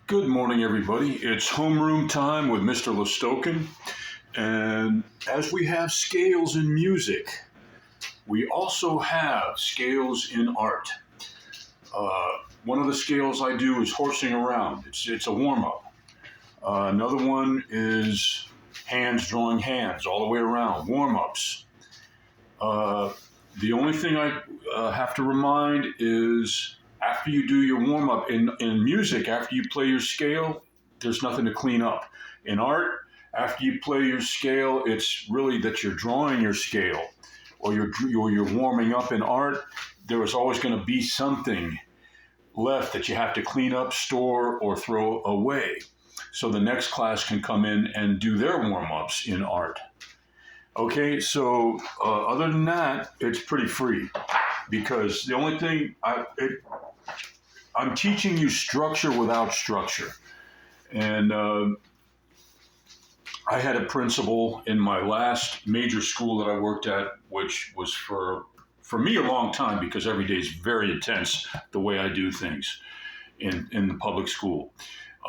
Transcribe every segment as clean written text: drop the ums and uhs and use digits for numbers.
Good morning, everybody. It's homeroom time with Mr. Listokin. And as we have scales in music, we also have scales in art. One of the scales I do is horsing around. It's a warm-up. Another one is hands drawing hands all the way around, warm-ups. The only thing I have to remind is after you do your warm-up in music, after you play your scale, there's nothing to clean up. In art, after you play your scale, it's really that you're drawing your scale or you're warming up. In art, there is always going to be something left that you have to clean up, store, or throw away. So the next class can come in and do their warm-ups in art. Okay, so other than that, it's pretty free because the only thing I'm teaching you structure without structure. And I had a principal in my last major school that I worked at, which was for me a long time because every day is very intense the way I do things in the public school.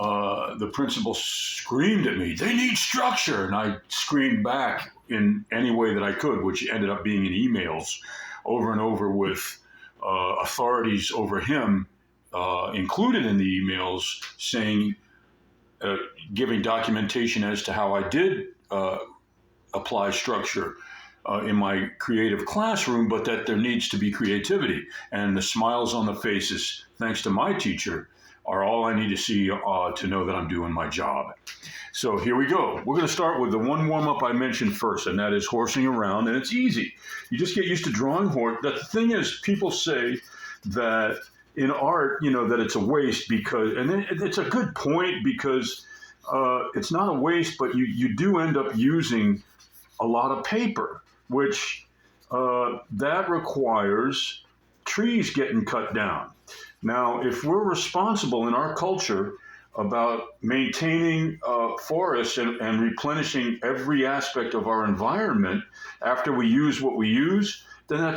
The principal screamed at me, "They need structure." And I screamed back in any way that I could, which ended up being in emails over and over with authorities over him, included in the emails, saying, giving documentation as to how I did apply structure in my creative classroom, but that there needs to be creativity. And the smiles on the faces, thanks to my teacher, are all I need to see to know that I'm doing my job. So here we go. We're going to start with the one warm-up I mentioned first, and that is horsing around, and it's easy. You just get used to drawing horse. The thing is, people say that in art, that it's a waste because, and it's a good point because it's not a waste, but you do end up using a lot of paper, which that requires trees getting cut down. Now, if we're responsible in our culture about maintaining forests and replenishing every aspect of our environment after we use what we use, then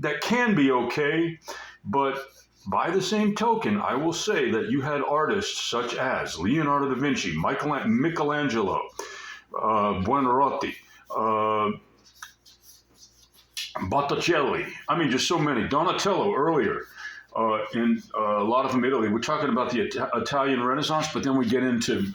that can be okay. But by the same token, I will say that you had artists such as Leonardo da Vinci, Michelangelo, Buonarroti, Botticelli. I mean, just so many. Donatello earlier. In a lot of them Italy. We're talking about the Italian Renaissance, but then we get into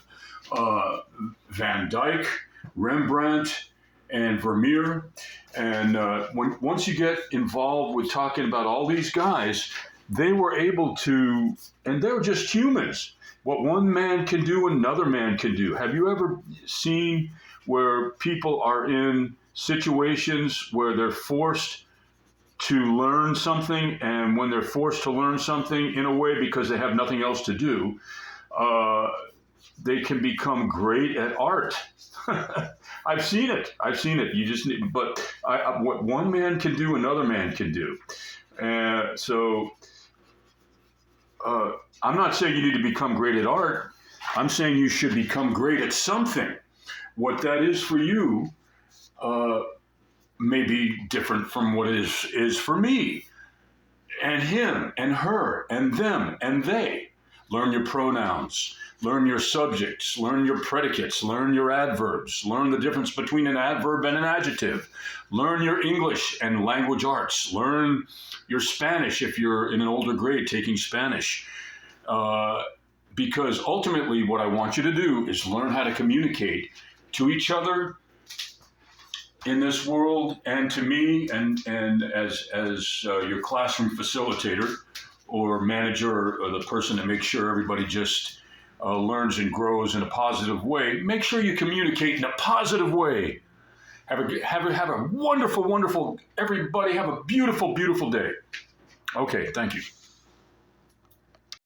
Van Dyck, Rembrandt, and Vermeer. And once you get involved with talking about all these guys, they were able to, and they're just humans. What one man can do, another man can do. Have you ever seen where people are in situations where they're forced to learn something, and when they're forced to learn something in a way because they have nothing else to do, they can become great at art. I've seen it. You just need, but what one man can do, another man can do. So I'm not saying you need to become great at art. I'm saying you should become great at something. What that is for you may be different from what it is for me, and him, and her, and them, and they. Learn your pronouns, learn your subjects, learn your predicates, learn your adverbs, learn the difference between an adverb and an adjective, learn your English and language arts, learn your Spanish if you're in an older grade taking Spanish. Because ultimately what I want you to do is learn how to communicate to each other in this world, and to me, and as your classroom facilitator or manager or the person that makes sure everybody just learns and grows in a positive way. Make sure you communicate in a positive way. Have a wonderful, everybody have a beautiful, beautiful day. Okay, thank you.